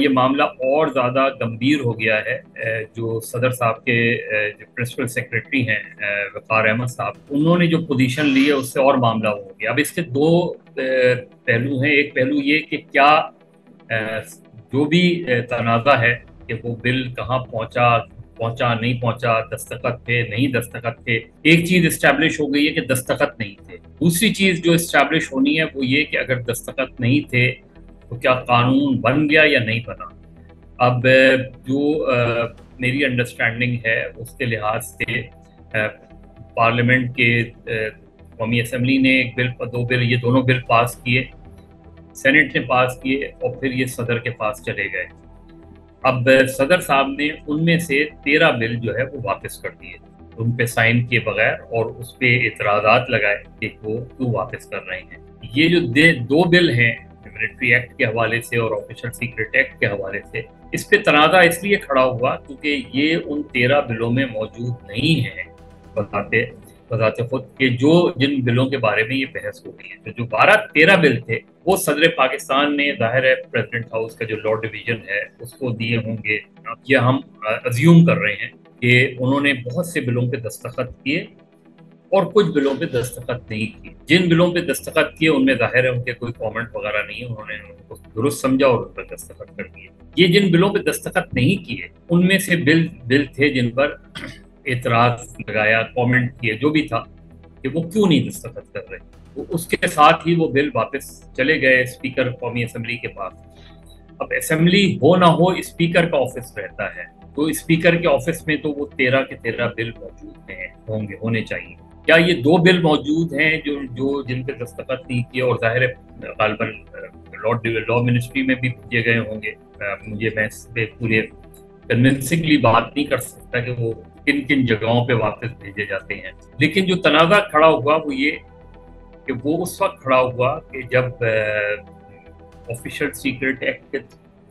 ये मामला और ज़्यादा गंभीर हो गया है। जो सदर साहब के जो प्रिंसिपल सेक्रेटरी हैं वक़ार अहमद साहब, उन्होंने जो पोजीशन ली है उससे और मामला हो गया। अब इसके दो पहलू हैं। एक पहलू ये कि क्या जो भी तनाज़ा है कि वो बिल कहाँ पहुंचा, पहुंचा नहीं पहुंचा, दस्तखत थे नहीं दस्तखत थे। एक चीज इस्टेब्लिश हो गई है कि दस्तखत नहीं थे। दूसरी चीज जो इस्टेब्लिश होनी है वो ये कि अगर दस्तखत नहीं थे तो क्या कानून बन गया या नहीं बना। अब जो मेरी अंडरस्टैंडिंग है उसके लिहाज से पार्लियामेंट के कौमी असम्बली ने एक बिल, दो बिल, ये दोनों बिल पास किए, सेनेट ने पास किए और फिर ये सदर के पास चले गए। अब सदर साहब ने उनमें से 13 बिल जो है वो वापस कर दिए, उन पे साइन किए बगैर, और उस पे इतराज़ात लगाए कि वो क्यों वापस कर रहे हैं। ये जो दो बिल हैं मिलिट्री एक्ट के हवाले से और ऑफिशियल सीक्रेट एक्ट के हवाले से, इस पे तनाज़ा इसलिए खड़ा हुआ क्योंकि ये उन 13 बिलों में मौजूद नहीं है बताते बताते खुद के जो जिन बिलों के बारे में ये बहस हो गई है। तो जो 12-13 बिल थे वो सदर पाकिस्तान ने, जाहिर है प्रेसिडेंट हाउस का जो लॉ डिवीजन है उसको दिए होंगे। ये हम अज्यूम कर रहे हैं कि उन्होंने बहुत से बिलों पे दस्तखत किए और कुछ बिलों पे दस्तखत नहीं किए। जिन बिलों पे दस्तखत किए उनमें जाहिर है उनके कोई कमेंट वगैरह नहीं है, उन्होंने उनको दुरुस्त समझा और उन पर दस्तखत कर दिए। ये जिन बिलों पे दस्तखत नहीं किए उनमें से बिल बिल थे जिन पर एतराज लगाया, कमेंट किए, जो भी था कि वो क्यों नहीं दस्तखत कर रहे। तो उसके साथ ही वो बिल वापस चले गए स्पीकर कौमी असम्बली के पास। अब असेंबली हो ना हो, स्पीकर का ऑफिस रहता है, तो स्पीकर के ऑफिस में तो वो 13 के 13 बिल मौजूद हैं, होंगे, होने चाहिए। क्या ये दो बिल मौजूद हैं जो जो जिन पे दस्तखत नहीं किए, और जाहिर है गालिबन लॉ मिनिस्ट्री में भी भेजे गए होंगे। मुझे मैं इस पे पूरे कन्विंसिंगली बात नहीं कर सकता कि वो किन किन जगहों पे वापस भेजे जाते हैं, लेकिन जो तनाज़ा खड़ा हुआ वो ये कि वो उस वक्त खड़ा हुआ कि जब ऑफिशियल सीक्रेट एक्ट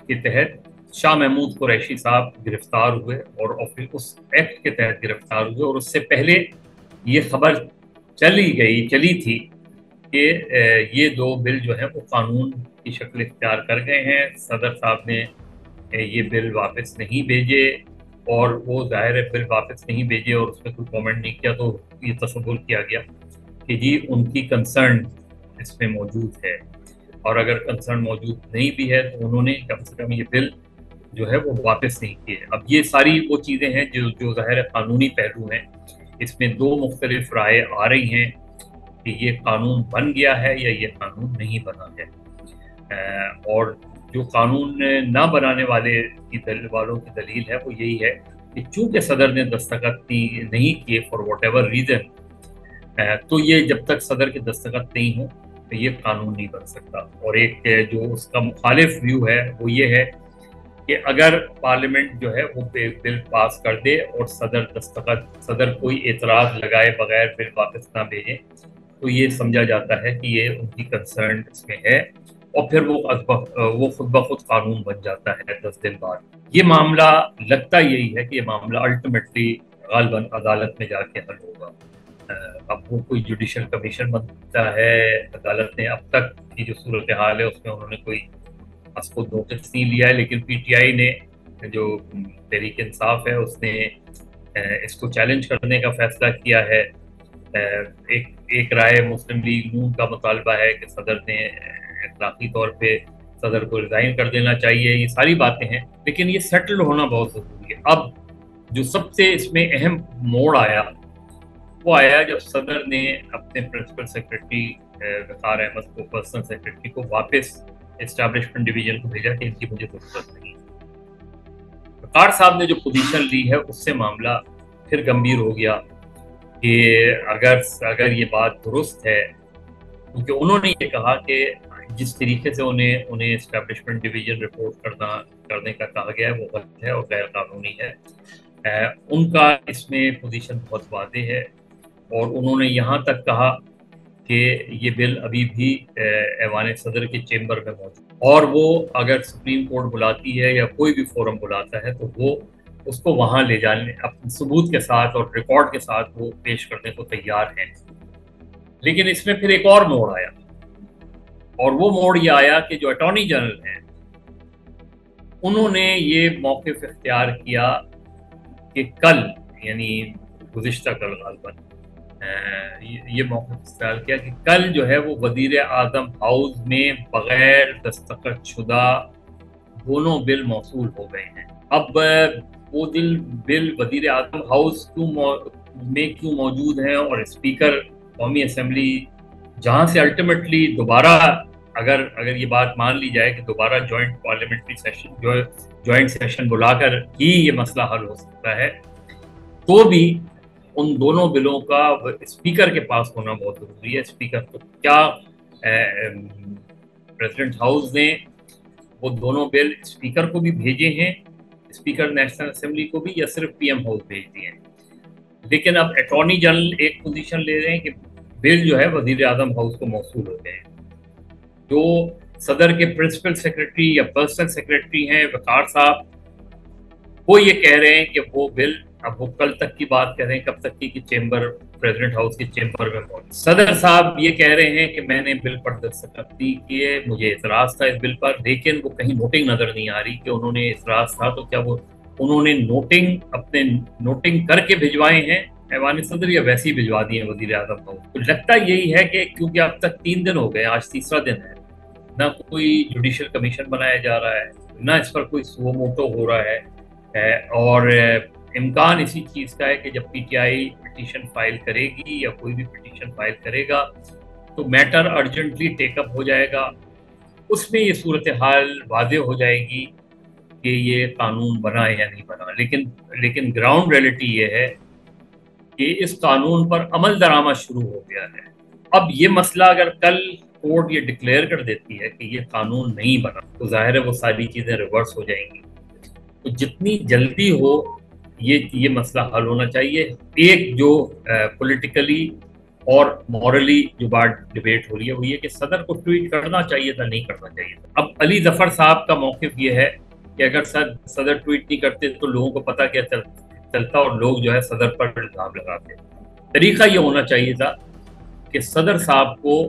के तहत शाह महमूद कुरैशी साहब गिरफ्तार हुए, और उस एक्ट के तहत गिरफ्तार हुए, और उससे पहले ये खबर चली थी कि ये दो बिल जो है वो कानून की शक्ल इख्तियार कर गए हैं। सदर साहब ने ये बिल वापस नहीं भेजे, और वो जाहिर है बिल वापस नहीं भेजे और उसमें कोई कमेंट नहीं किया, तो ये तस्वुर किया गया कि जी उनकी कंसर्न इसमें मौजूद है। और अगर कंसर्न मौजूद नहीं भी है तो उन्होंने कम से कम ये बिल जो है वो वापस नहीं किए। अब ये सारी वो चीज़ें हैं जो जो ज़ाहिर है कानूनी पहलू हैं। इसमें दो मुख्तलिफ राय आ रही हैं कि ये कानून बन गया है या ये कानून नहीं बना है। और जो कानून ना बनाने वालों की दलील है वो यही है कि चूंकि सदर ने दस्तखत नहीं किए फॉर वॉट एवर रीज़न, तो ये जब तक सदर के दस्तखत नहीं हो तो ये कानून नहीं बन सकता। और एक जो उसका मुखालिफ व्यू है वो ये है कि अगर पार्लियामेंट जो है वो बिल पास कर दे और सदर कोई एतराज़ लगाए बगैर बिल वापस ना भेजे, तो ये समझा जाता है कि ये उनकी कंसर्न इसमें है, और फिर वो खुद ब खुद कानून बन जाता है 10 दिन बाद। ये मामला लगता यही है कि ये मामला अल्टीमेटली गालिबन अदालत में जाके हल होगा। अब वो कोई जुडिशल कमीशन बनता है, अदालत ने अब तक की जो सूरत हाल है उसमें उन्होंने कोई उसको नोटिस नहीं लिया है, लेकिन पीटीआई ने जो तहरीक इंसाफ है उसने इसको चैलेंज करने का फैसला किया है। एक राय मुस्लिम लीग नून का मुतालबा है कि सदर ने अखलाकी तौर पे सदर को रिजाइन कर देना चाहिए। ये सारी बातें हैं, लेकिन ये सेटल होना बहुत ज़रूरी है। अब जो सबसे इसमें अहम मोड़ आया वो आया जब सदर ने अपने प्रिंसिपल सेक्रेटरी वक़ार अहमद को, पर्सनल सेक्रेटरी को, वापस एस्टैब्लिशमेंट डिवीजन को भेजा कि इनकी मुझे ज़रूरत नहीं। वक़ार साहब ने जो पोजीशन ली है उससे मामला फिर गंभीर हो गया कि अगर अगर ये बात दुरुस्त है, क्योंकि उन्होंने ये कहा कि जिस तरीके से उन्हें उन्हें एस्टैब्लिशमेंट डिवीजन रिपोर्ट करने का कहा गया है वो गलत है और गैर कानूनी है। उनका इसमें पोजीशन बहुत वाज़ेह है, और उन्होंने यहाँ तक कहा कि ये बिल अभी भी ऐवान सदर के चेंबर में मौजूद, और वो अगर सुप्रीम कोर्ट बुलाती है या कोई भी फोरम बुलाता है तो वो उसको वहाँ ले जाने अपने सबूत के साथ और रिकॉर्ड के साथ वो पेश करने को तैयार हैं। लेकिन इसमें फिर एक और मोड़ आया, और वो मोड़ ये आया कि जो अटॉर्नी जनरल हैं उन्होंने ये मौक़िफ़ इख्तियार किया कि कल, यानी गुज़िश्ता कल ग़ालिबन ये मौक़िफ़ इख्तियार किया कि कल जो है वो वज़ीर आज़म हाउस में बग़ैर दस्तखत शुदा दोनों बिल मौसूल हो गए हैं। अब वो बिल वज़ीर आज़म हाउस क्यों मौजूद हैं और स्पीकर कौमी असम्बली, जहाँ से अल्टीमेटली दोबारा अगर ये बात मान ली जाए कि दोबारा joint parliamentary session, joint session बुलाकर ही ये मसला हल हो सकता है, तो भी उन दोनों बिलों का स्पीकर के पास होना बहुत ज़रूरी है। स्पीकर तो क्या, प्रेसिडेंट हाउस ने वो दोनों बिल स्पीकर को भी भेजे हैं, स्पीकर नेशनल असेंबली को भी, या सिर्फ पीएम हाउस भेज दिए हैं। लेकिन अब अटॉर्नी जनरल एक पोजीशन ले रहे हैं कि बिल जो है वज़ीर आज़म हाउस को मौसूल हो गए हैं। जो सदर के प्रिंसिपल सेक्रेटरी या पर्सनल सेक्रेटरी हैं वकार साहब, वो ये कह रहे हैं कि वो बिल, अब वो कल तक की बात कह रहे हैं, कब तक की चेंबर, प्रेसिडेंट हाउस के चेंबर में मौजूद। सदर साहब ये कह रहे हैं कि मैंने बिल पर दस्तखत किए, मुझे इतराज़ था इस बिल पर, लेकिन वो कहीं नोटिंग नज़र नहीं आ रही कि उन्होंने इतराज़ था तो क्या वो उन्होंने नोटिंग करके भिजवाए हैं ऐवान सदर, या वैसे ही भिजवा दिए वज़ीर आज़म को। तो लगता यही है कि क्योंकि अब तक 3 दिन हो गए, आज तीसरा दिन है, ना कोई जुडिशियल कमीशन बनाया जा रहा है, ना इस पर कोई सुओ मोटो हो रहा है, और इम्कान इसी चीज़ का है कि जब पीटीआई पिटीशन फाइल करेगी या कोई भी पिटीशन फाइल करेगा तो मैटर अर्जेंटली टेकअप हो जाएगा, उसमें ये सूरत हाल वाज़ेह हो जाएगी कि ये कानून बना या नहीं बना। लेकिन ग्राउंड रियलिटी ये है कि इस कानून पर अमल दरामद शुरू हो गया है। अब ये मसला अगर कल कोर्ट ये डिक्लेयर कर देती है कि ये कानून नहीं बना, तो जाहिर है वो सारी चीज़ें रिवर्स हो जाएंगी। तो जितनी जल्दी हो ये मसला हल होना चाहिए। एक जो पॉलिटिकली और मॉरली जो बात डिबेट हो रही है वो ये कि सदर को ट्वीट करना चाहिए था, नहीं करना चाहिए था। अब अली जफर साहब का मौक़िफ़ ये है कि अगर सदर ट्वीट नहीं करते तो लोगों को पता क्या चलता और लोग जो है सदर पर इल्ज़ाम लगाते। तरीका ये होना चाहिए था कि सदर साहब को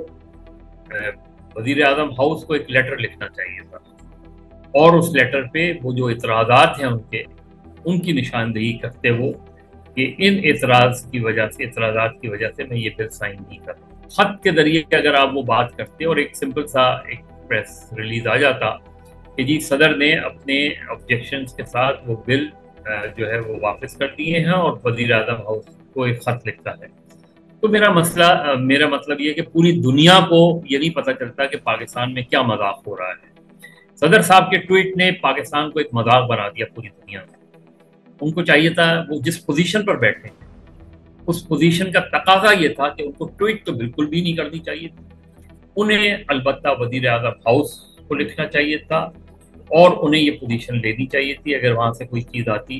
वज़ीर आज़म हाउस को एक लेटर लिखना चाहिए था और उस लेटर पे वो जो इतराज़ात हैं उनकी निशानदेही करते हो कि इन इतराज़ात की वजह से मैं ये बिल साइन नहीं कर रहा। खत के जरिए अगर आप वो बात करते और एक सिंपल सा एक प्रेस रिलीज आ जाता कि जी सदर ने अपने ऑब्जेक्शंस के साथ वो बिल जो है वो वापस कर दिए हैं और वज़ीर आज़म हाउस को एक ख़त लिखता है, तो मेरा मतलब ये कि पूरी दुनिया को ये नहीं पता चलता कि पाकिस्तान में क्या मजाक हो रहा है। सदर साहब के ट्वीट ने पाकिस्तान को एक मजाक बना दिया पूरी दुनिया में। उनको चाहिए था, वो जिस पोजीशन पर बैठे हैं उस पोजीशन का तकाजा ये था कि उनको ट्वीट तो बिल्कुल भी नहीं करनी चाहिए थी, उन्हें अलबत्ता वज़ीर आज़म हाउस को लिखना चाहिए था और उन्हें ये पोजीशन लेनी चाहिए थी अगर वहाँ से कोई चीज़ आती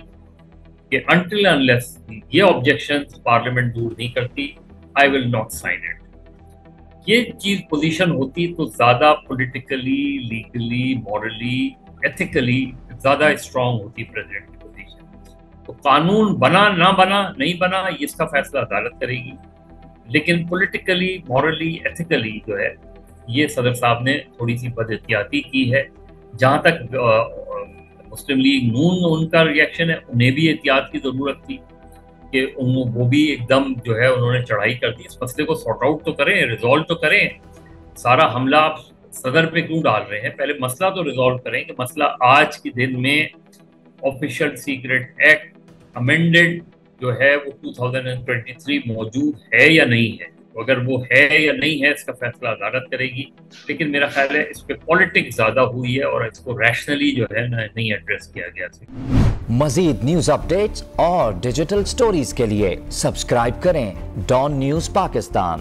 कि अनटिल अनलेस ये ऑब्जेक्शंस पार्लियामेंट दूर नहीं करती, I will not sign it. ये चीज़ पोजीशन होती तो ज़्यादा पॉलिटिकली, लीगली, मॉरली, एथिकली ज़्यादा स्ट्रॉन्ग होती प्रेसिडेंट की पोजीशन। तो कानून बना ना बना नहीं बना इसका फैसला अदालत करेगी, लेकिन पॉलिटिकली, मॉरली, एथिकली जो है ये सदर साहब ने थोड़ी सी बदएहतियाती की है। जहाँ तक मुस्लिम लीग नून उनका रिएक्शन है, उन्हें भी एहतियात की ज़रूरत थी कि वो भी एकदम जो है उन्होंने चढ़ाई कर दी। इस मसले को सॉर्ट आउट तो करें, रिजॉल्व तो करें। सारा हमला आप सदर पे क्यों डाल रहे हैं? पहले मसला तो रिजॉल्व करें कि मसला आज के दिन में ऑफिशियल सीक्रेट एक्ट अमेंडेड जो है वो 2023 मौजूद है या नहीं है। अगर वो है या नहीं है इसका फैसला अदालत करेगी, लेकिन मेरा ख्याल है इस पे पॉलिटिक्स ज़्यादा हुई है और इसको रैशनली जो है ना नहीं एड्रेस किया गया। मजीद न्यूज़ अपडेट्स और डिजिटल स्टोरीज के लिए सब्सक्राइब करें डॉन न्यूज़ पाकिस्तान।